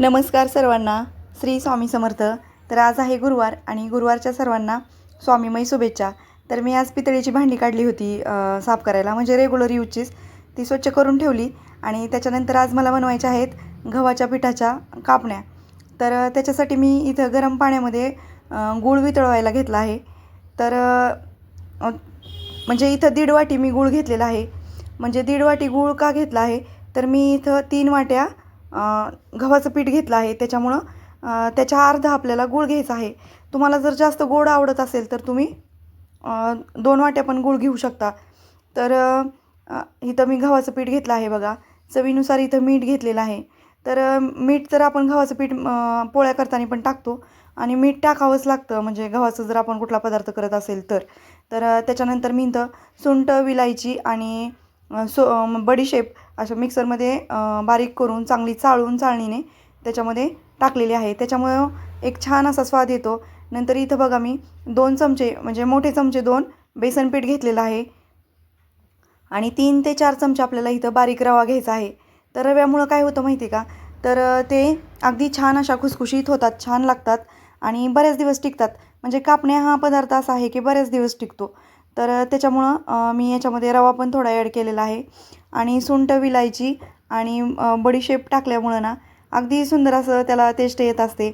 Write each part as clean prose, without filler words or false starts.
नमस्कार सर्वांना. श्री स्वामी समर्थ. तर आज आहे गुरुवार आणि गुरुवारच्या सर्वांना स्वामीमय शुभेच्छा. तर मी आज पितळेची भांडी काढली होती साफ करायला, म्हणजे रेग्युलर यूजचीच. ती स्वच्छ करून ठेवली आणि त्याच्यानंतर आज मला बनवायच्या आहेत गव्हाच्या पिठाच्या कापण्या. तर त्याच्यासाठी मी इथं गरम पाण्यामध्ये गूळ वितळवायला घेतला आहे. तर म्हणजे इथं 1.5 वाटी मी गूळ घेतलेला आहे. म्हणजे 1.5 वाटी गूळ का घेतला आहे, तर मी इथं 3 वाट्या गव्हाचं पीठ घेतलं आहे. त्याच्यामुळं त्याच्या अर्धा आपल्याला गूळ घ्यायचा आहे. तुम्हाला जर जास्त गोड आवडत असेल तर तुम्ही 2 वाट्या पण गूळ घेऊ शकता. तर इथं मी गव्हाचं पीठ घेतलं आहे बघा. चवीनुसार इथं मीठ घेतलेलं आहे. तर मीठ तर आपण गव्हाचं पीठ पोळ्या करताना पण टाकतो आणि मीठ टाकावंच लागतं, म्हणजे गव्हाचं जर आपण कुठला पदार्थ करत असेल तर. त्याच्यानंतर मी इथं सुंठ, विलायची आणि बडीशेप असं मिक्सरमध्ये बारीक करून चांगली चाळणीने त्याच्यामध्ये टाकलेली आहे. त्याच्यामुळं एक छान असा स्वाद येतो. नंतर इथं बघा मी 2 चमचे, म्हणजे मोठे चमचे 2 बेसन पीठ घेतलेलं आहे आणि 3 ते 4 चमचे आपल्याला इथं बारीक रवा घ्यायचा आहे. तर रव्यामुळं काय होतं माहिती आहे का, तर ते अगदी छान अशा खुसखुशीत होतात, छान लागतात आणि बऱ्याच दिवस टिकतात. म्हणजे कापण्या हा पदार्थ असा आहे की बऱ्याच दिवस टिकतो. तर त्याच्यामुळं मी याच्यामध्ये रवा पण थोडा ॲड केलेला आहे आणि सुंठ, विलायची आणि बडीशेप टाकल्यामुळं ना अगदी सुंदर असं त्याला टेस्ट येत असते.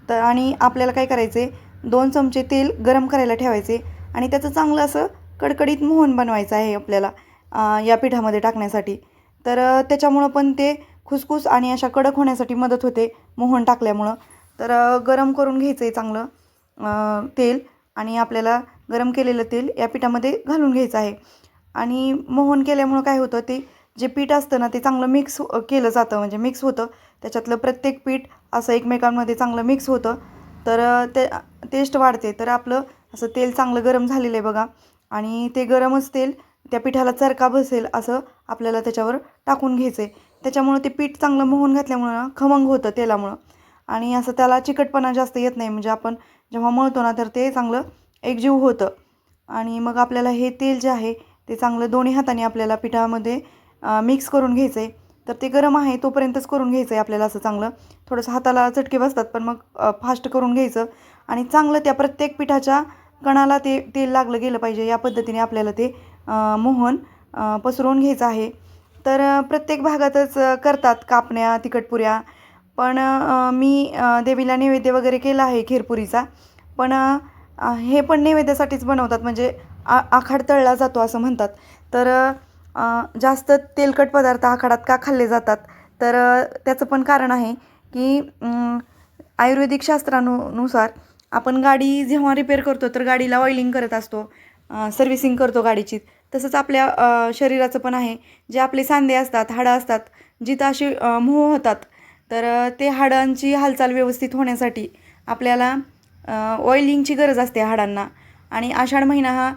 तर आणि आपल्याला काय करायचे, 2 चमचे तेल गरम करायला ठेवायचे आणि त्याचं चांगलं असं कडकडीत मोहन बनवायचं आहे आपल्याला या पिठामध्ये टाकण्यासाठी. तर त्याच्यामुळं पण ते खुसखुस आणि अशा कडक होण्यासाठी मदत होते मोहन टाकल्यामुळं. तर गरम करून घ्यायचं आहे चांगलं तेल आणि आपल्याला गरम केलेलं तेल या पिठामध्ये घालून घ्यायचं आहे. आणि मोहन केल्यामुळं काय होतं, ते जे पीठ असतं ना ते चांगलं मिक्स केलं जातं, म्हणजे मिक्स होतं. त्याच्यातलं प्रत्येक पीठ असं एकमेकांमध्ये चांगलं मिक्स होतं. तर ते टेस्ट वाढते. तर आपलं असं तेल चांगलं गरम झालेलं आहे बघा आणि ते गरमच तेल त्या पिठाला चरका बसेल असं आपल्याला त्याच्यावर टाकून घ्यायचं आहे. त्याच्यामुळं ते पीठ चांगलं मोहन घातल्यामुळं ना खमंग होतं तेलामुळं आणि असं त्याला चिकटपणा जास्त येत नाही. म्हणजे आपण जेव्हा मळतो ना तर ते चांगलं एकजीव होतं. आणि मग आपल्याला हे तेल जे आहे ते चांगलं दोन्ही हाताने आपल्याला पिठामध्ये मिक्स करून घ्यायचं आहे. तर ते गरम आहे तोपर्यंतच करून घ्यायचं आहे आपल्याला असं चांगलं. थोडंसं हाताला चटके बसतात, पण मग फास्ट करून घ्यायचं आणि चांगलं त्या प्रत्येक पिठाच्या कणाला ते तेल लागलं गेलं पाहिजे. या पद्धतीने आपल्याला ते मोहन पसरवून घ्यायचं आहे. तर प्रत्येक भागातच करतात कापण्या, तिखटपुऱ्या. पण मी देवीला नैवेद्य वगैरे केला आहे खीरपुरीचा. पण हे पण नैवेद्यासाठीच बनवतात, म्हणजे आखाड तळला जातो असं म्हणतात. तर जास्त तेलकट पदार्थ आखाडात का खाल्ले जातात, तर त्याचं पण कारण आहे की आयुर्वेदिक शास्त्रानुसार आपण गाडी जेव्हा रिपेअर करतो तर गाडीला ऑइलिंग करत असतो, सर्व्हिसिंग करतो गाडीची. तसंच आपल्या शरीराचं पण आहे. जे आपले सांधे असतात, हाडं असतात, जिथं अशी मोह होतात, तर ते हाडांची हालचाल व्यवस्थित होण्यासाठी आपल्याला ऑइलिंगची गरज असते हाडांना. आणि आषाढ महिना हा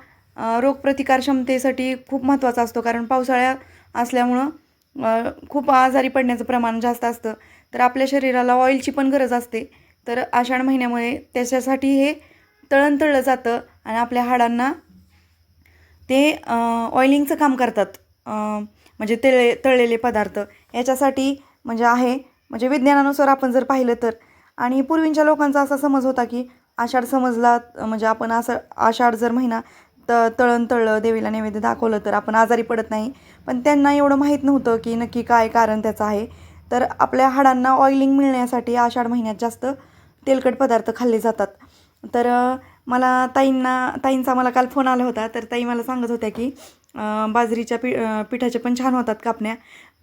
रोगप्रतिकार क्षमतेसाठी खूप महत्त्वाचा असतो, कारण पावसाळ्या असल्यामुळं खूप आजारी पडण्याचं प्रमाण जास्त असतं. तर आपल्या शरीराला ऑइलची पण गरज असते. तर आषाढ महिन्यामुळे त्याच्यासाठी हे तळण तळलं जातं आणि आपल्या हाडांना ते ऑइलिंगचं काम करतात. म्हणजे तळलेले पदार्थ याच्यासाठी म्हणजे आहे, म्हणजे विज्ञानानुसार आपण जर पाहिलं तर. आणि पूर्वीच्या लोकांचा असा समज होता की आषाढ समजला म्हणजे आपण असं आषाढ जर महिना तळण तळलं, देवीला नैवेद्य दाखवलं तर आपण आजारी पडत नाही. पण त्यांना एवढं माहीत नव्हतं की नक्की काय कारण त्याचं आहे. तर आपल्या हाडांना ऑइलिंग मिळण्यासाठी आषाढ महिन्यात जास्त तेलकट पदार्थ खाल्ले जातात. तर मला ताईंचा मला काल फोन आला होता. तर ताई मला सांगत होत्या की बाजरीच्या पिठाचे पण छान होतात कापण्या.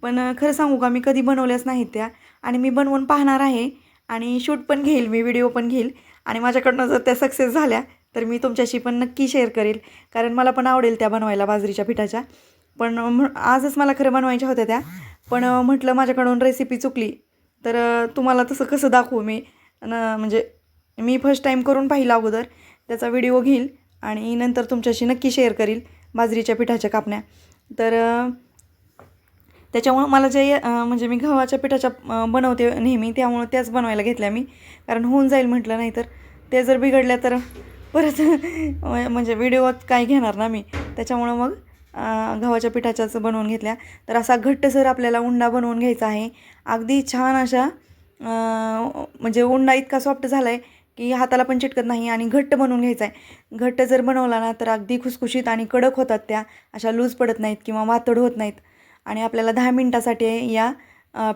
पण खरं सांगू का, मी कधी बनवल्याच नाहीत त्या आणि मी बनवून पाहणार आहे आणि शूट पण घेईल, मी व्हिडिओ पण घेईल आणि माझ्याकडनं जर त्या सक्सेस झाल्या तर मी तुमच्याशी पण नक्की शेअर करेल, कारण मला पण आवडेल त्या बनवायला बाजरीच्या पिठाच्या. पण आजच मला खरं बनवायच्या होत्या त्या, पण म्हटलं माझ्याकडून रेसिपी चुकली तर तुम्हाला तसं कसं दाखवू मी. म्हणजे मी फर्स्ट टाईम करून पाहिलं अगोदर, त्याचा व्हिडिओ घेईल आणि नंतर तुमच्याशी नक्की शेअर करील बाजरीच्या पिठाच्या कापण्या. तर त्याच्यामुळं मला जे म्हणजे मी गव्हाच्या पिठाच्या बनवते नेहमी, त्यामुळं त्याच बनवायला घेतल्या मी, कारण होऊन जाईल म्हटलं. नाही तर ते जर बिघडल्या तर परत म्हणजे व्हिडिओत काय घेणार ना मी. त्याच्यामुळं मग गव्हाच्या पिठाच्याच बनवून घेतल्या. तर असा घट्टसर आपल्याला उंडा बनवून घ्यायचा आहे. अगदी छान अशा म्हणजे उंडा इतका सॉफ्ट झाला आहे की हाताला पण चिटकत नाही आणि घट्ट बनवून घ्यायचा आहे. घट्ट जर बनवला ना तर अगदी खुसखुशीत आणि कडक होतात त्या, अशा लूज पडत नाहीत किंवा वातड होत नाहीत. आणि आपल्याला 10 मिनटासाठी या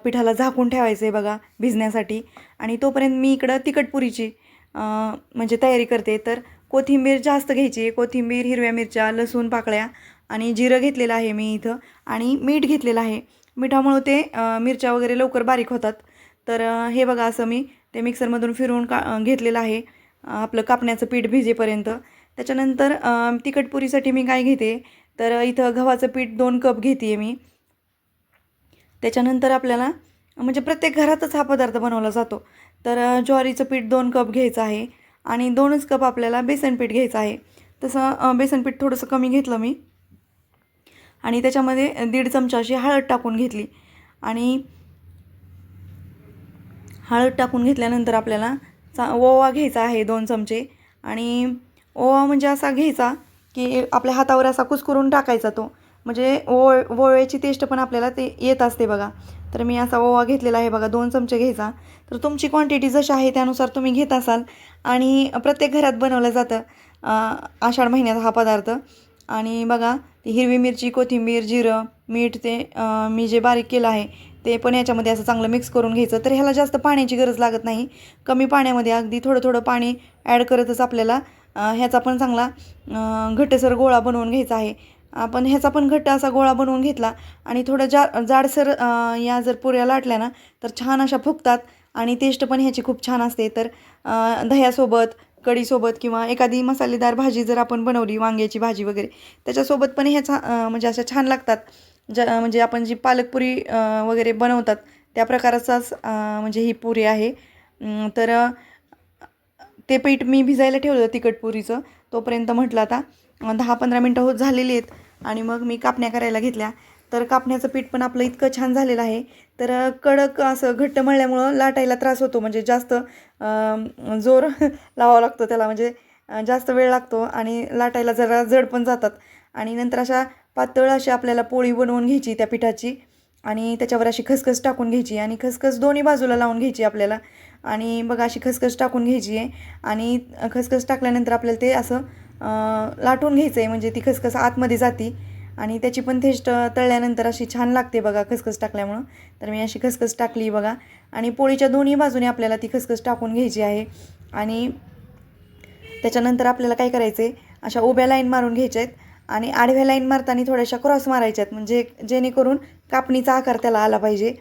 पिठाला झाकून ठेवायचं आहे बघा भिजण्यासाठी. आणि तोपर्यंत मी इकडं तिखटपुरीची म्हणजे तयारी करते. तर कोथिंबीर जास्त घ्यायची, कोथिंबीर, हिरव्या मिरच्या, लसूण पाकळ्या आणि जिरं घेतलेलं आहे मी इथं आणि मीठ घेतलेलं आहे. मिठामुळं ते मिरच्या वगैरे लवकर बारीक होतात. तर हे बघा असं मी ते मिक्सरमधून फिरवून घेतलेलं आहे आपलं कापण्याचं पीठ भिजेपर्यंत. त्याच्यानंतर तिखटपुरीसाठी मी काय घेते तर इथं गव्हाचं पीठ 2 कप घेते आहे मी. त्याच्यानंतर आपल्याला म्हणजे प्रत्येक घरातच हा पदार्थ बनवला जातो. तर ज्वारीचं पीठ 2 कप घ्यायचं आहे आणि 2च कप आपल्याला बेसन पीठ घ्यायचं आहे. तसं बेसन पीठ थोडंसं कमी घेतलं मी आणि त्याच्यामध्ये 1.5 चमचा अशी हळद टाकून घेतली. आणि हळद टाकून घेतल्यानंतर आपल्याला ओवा घ्यायचा आहे 2 चमचे. आणि ओवा म्हणजे असा घ्यायचा की आपल्या हातावर असा कुस्करून टाकायचा तो, म्हणजे ओव्याची टेस्ट पण आपल्याला ते येत असते बघा. तर मी असा ओवा घेतलेला आहे बघा, 2 चमचे घ्यायचा. तर तुमची क्वांटिटी जशी आहे त्यानुसार तुम्ही घेत असाल. आणि प्रत्येक घरात बनवलं जातं आषाढ महिन्यात हा पदार्थ. आणि बघा ती हिरवी मिरची, कोथिंबीर, जिरं, मीठ ते मी जे बारीक केलं आहे ते पण याच्यामध्ये असं चांगलं मिक्स करून घ्यायचं. तर ह्याला जास्त पाण्याची गरज लागत नाही, कमी पाण्यामध्ये अगदी थोडं थोडं पाणी ॲड करतच आपल्याला ह्याचा पण चांगला घट्टसर गोळा बनवून घ्यायचा आहे. आपण ह्याचा पण घट्ट असा गोळा बनवून घेतला आणि थोडं जाडसर या जर पुऱ्या लाटल्या ना तर छान अशा फुगतात आणि टेस्ट पण ह्याची खूप छान असते. तर दह्यासोबत, कढीसोबत किंवा एखादी मसालेदार भाजी जर आपण बनवली, वांग्याची भाजी वगैरे, त्याच्यासोबत पण ह्याचा म्हणजे अशा छान लागतात. म्हणजे आपण जी पालकपुरी वगैरे बनवतात त्या प्रकाराचाच म्हणजे ही पुरी आहे. तर ते पीठ मी भिजायला ठेवलं तिखटपुरीचं. तोपर्यंत म्हटलं आता 10-15 मिनटं होत झालेली आहेत आणि मग मी कापण्या करायला घेतल्या. तर कापण्याचं पीठ पण आपलं इतकं छान झालेलं आहे. तर कडक असं घट्ट मळल्यामुळं लाटायला त्रास होतो, म्हणजे जास्त जोर लावावा लागतो त्याला, म्हणजे जास्त वेळ लागतो आणि लाटायला जरा जड पण जातात. आणि नंतर अशा पातळ अशी आपल्याला पोळी बनवून घ्यायची त्या पिठाची आणि त्याच्यावर अशी खसखस टाकून घ्यायची आणि खसखस दोन्ही बाजूला लावून घ्यायची आपल्याला. आणि बघा अशी खसखस टाकून घ्यायची आहे आणि खसखस टाकल्यानंतर आपल्याला ते असं लाटून घ्यायचं आहे, म्हणजे ती खसखस आतमध्ये जाती आणि त्याची पण टेस्ट तळल्यानंतर अशी छान लागते बघा खसखस टाकल्यामुळं. तर मी अशी खसखस टाकली बघा आणि पोळीच्या दोन्ही बाजूने आपल्याला ती खसखस टाकून घ्यायची आहे. आणि त्याच्यानंतर आपल्याला काय करायचं आहे, अशा उभ्या लाईन मारून घ्यायच्या आहेत आणि आडव्या लाईन मारताना थोड्याशा क्रॉस मारायच्या आहेत, म्हणजे जेणेकरून कापणीचा आकार त्याला आला पाहिजे.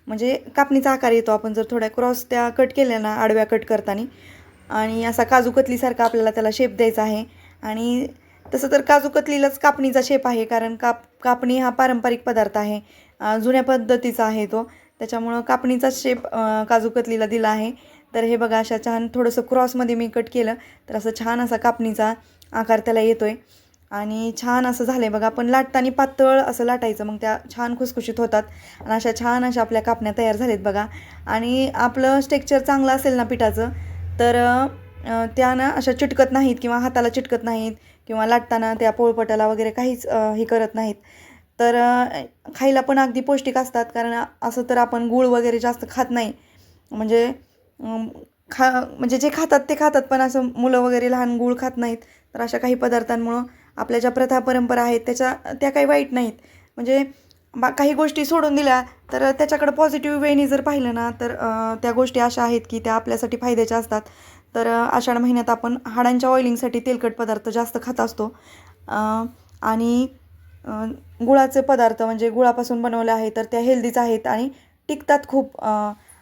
म्हणजे कापणीचा आकार येतो आपण जर थोड्या क्रॉस त्या कट केल्या ना आडव्या कट करताना. आणि असा काजू कतलीसारखा आपल्याला त्याला शेप द्यायचा आहे. आणि तसं तर काजू कतलीलाच कापणीचा शेप आहे, कारण कापणी हा पारंपरिक पदार्थ आहे, जुन्या पद्धतीचा आहे तो. त्याच्यामुळं कापणीचा शेप काजू कतलीला दिला आहे. तर हे बघा अशा छान थोडंसं क्रॉसमध्ये मी कट केलं तर असं छान असा कापणीचा आकार त्याला येतो आहे. आणि छान असं झालं आहे बघा. पण लाटताना पातळ असं लाटायचं, मग त्या छान खुसखुशीत होतात आणि अशा छान अशा आपल्या कापण्या तयार झाल्यात बघा. आणि आपलं स्टेक्चर चांगलं असेल ना पिठाचं तर त्या ना अशा चिटकत नाहीत किंवा हाताला चिटकत नाहीत किंवा लाटताना त्या पोळपटाला वगैरे काहीच हे करत नाहीत. तर खायला पण अगदी पौष्टिक असतात, कारण असं तर आपण गूळ वगैरे जास्त खात नाही, म्हणजे म्हणजे जे खातात ते खातात, पण असं मुलं वगैरे लहान गूळ खात नाहीत. तर अशा काही पदार्थांमुळं आपल्या ज्या प्रथा परंपरा आहेत त्या काही वाईट नाहीत. म्हणजे काही गोष्टी सोडून दिल्या तर त्याच्याकडं पॉझिटिव्ह वेनी जर पाहिलं ना तर त्या गोष्टी अशा आहेत की त्या आपल्यासाठी फायद्याच्या असतात. तर आषाढ महिन्यात आपण हाडांच्या ऑइलिंगसाठी तेलकट पदार्थ जास्त खात असतो. आणि गुळाचे पदार्थ म्हणजे गुळापासून बनवले आहे तर त्या हेल्दीच आहेत आणि टिकतात खूप.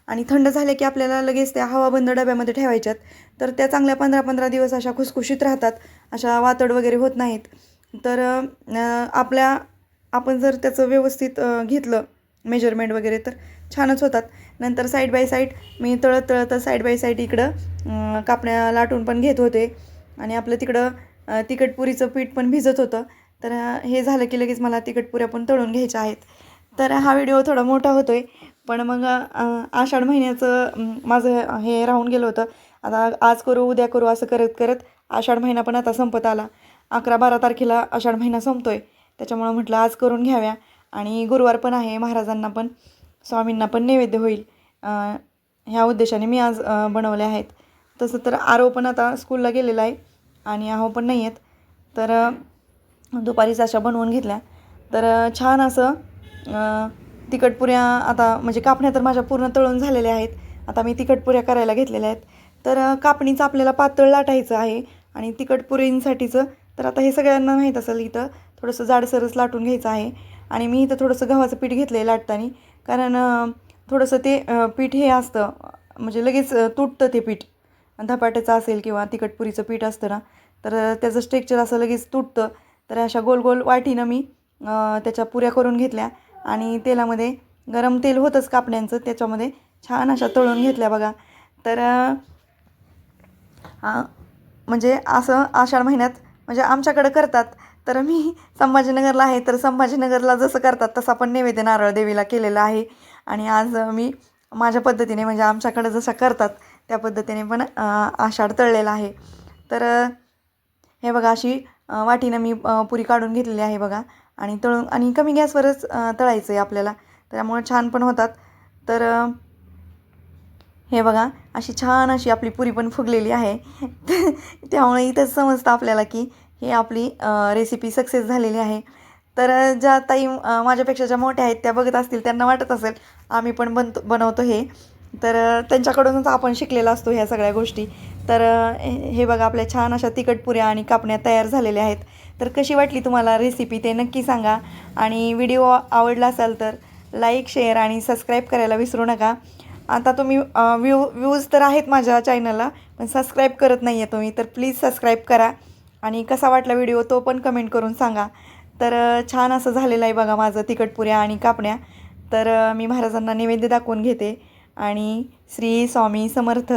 आणि थंड झाले की आपल्याला लगेच त्या हवाबंद डब्यामध्ये ठेवायच्यात, तर त्या चांगल्या 15-15 दिवस अशा खुसखुशीत राहतात, अशा वातड वगैरे होत नाहीत. तर आपण जर त्याचं व्यवस्थित घेतलं मेजरमेंट वगैरे तर छानच होतात. नंतर साईड बाय साईड मी तळत साईड बाय साईड इकडं कापण्या लाटून पण घेत होते आणि आपलं तिकडं तिखटपुरीचं पीठ पण भिजत होतं. तर हे झालं की लगेच मला तिखटपुऱ्या पण तळून घ्यायच्या आहेत. तर हा व्हिडिओ थोडा मोठा होतो आहे, पण मग आषाढ महिन्याचं माझं हे राहून गेलं होतं. आता आज करू उद्या करू असं करत करत आषाढ महिना पण आता संपत आला. 11-12 तारखेला आषाढ महिना संपतो आहे. त्याच्यामुळं म्हटलं आज करून घ्याव्या. आणि गुरुवार पण आहे, महाराजांना पण स्वामींना पण नैवेद्य होईल. ह्या उद्देशाने मी आज बनवले आहेत. तसं तर आरव पण आता स्कूलला गेलेला आहे आणि आहो पण नाही आहेत. तर दुपारीच अशा बनवून घेतल्या. तर छान असं तिखटपुऱ्या आता म्हणजे कापण्या तर माझ्या पूर्ण तळून झालेल्या आहेत. आता मी तिखटपुऱ्या करायला घेतलेल्या आहेत. तर कापणीचं आपल्याला पातळ लाटायचं आहे आणि तिखटपुरींसाठीचं तर आता हे सगळ्यांना माहीत असेल, इथं थोडंसं जाडसरच लाटून घ्यायचं आहे. आणि मी इथं थोडंसं गव्हाचं पीठ घेतलं आहे लाटताना, कारण थोडंसं ते पीठ हे असतं म्हणजे लगेच तुटतं ते पीठ. धपाट्याचं असेल किंवा तिखटपुरीचं पीठ असतं ना, तर त्याचं स्ट्रेक्चर असं लगेच तुटतं. तर अशा गोल गोल वाटीनं मी त्याच्या पुऱ्या करून घेतल्या आणि तेलामध्ये गरम तेल होतंच कापण्यांचं, त्याच्यामध्ये छान अशा तळून घेतल्या बघा. तर म्हणजे असं आषाढ महिन्यात म्हणजे आमच्याकडं करतात. तर मी संभाजीनगरला आहे, तर संभाजीनगरला जसं करतात तसा पण नैवेद्य नारळ देवीला केलेला आहे. आणि आज मी माझ्या पद्धतीने म्हणजे आमच्याकडं जसं करतात त्या पद्धतीने पण आषाढ तळलेला आहे. तर हे बघा अशी वाटीनं मी पुरी काढून घेतलेली आहे बघा. आणि तळून आणि कमी गॅसवरच तळायचं आहे आपल्याला, त्यामुळे छान पण होतात. तर हे बघा अशी छान अशी आपली पुरी पण फुगलेली आहे. त्यामुळे इथंच समजतं आपल्याला की ही आपली रेसिपी सक्सेस झालेली आहे. तर ज्या ताई माझ्यापेक्षा ज्या मोठ्या आहेत त्या बघत असतील, त्यांना वाटत असेल आम्ही पण बनवतो हे. तर त्यांच्याकडूनच आपण शिकलेला असतो ह्या सगळ्या गोष्टी. तर हे बघा आपल्या छान अशा तिखटपुऱ्या आणि कापण्या तयार झालेल्या आहेत. तर कशी वाटली तुम्हाला रेसिपी ते नक्की सांगा. आणि व्हिडिओ आवडला असेल तर लाईक, शेअर आणि सबस्क्राईब करायला विसरू नका. आता तुम्ही व्ह्यूज तर आहेत माझ्या चॅनलला, पण सबस्क्राईब करत नाही आहे तुम्ही, तर प्लीज सबस्क्राईब करा. आणि कसा वाटला व्हिडिओ तो पण कमेंट करून सांगा. तर छान असं झालेलं आहे बघा माझं तिखटपुऱ्या आणि कापण्या. तर मी महाराजांना नैवेद्य दाखवून घेते. आणि श्री स्वामी समर्थ.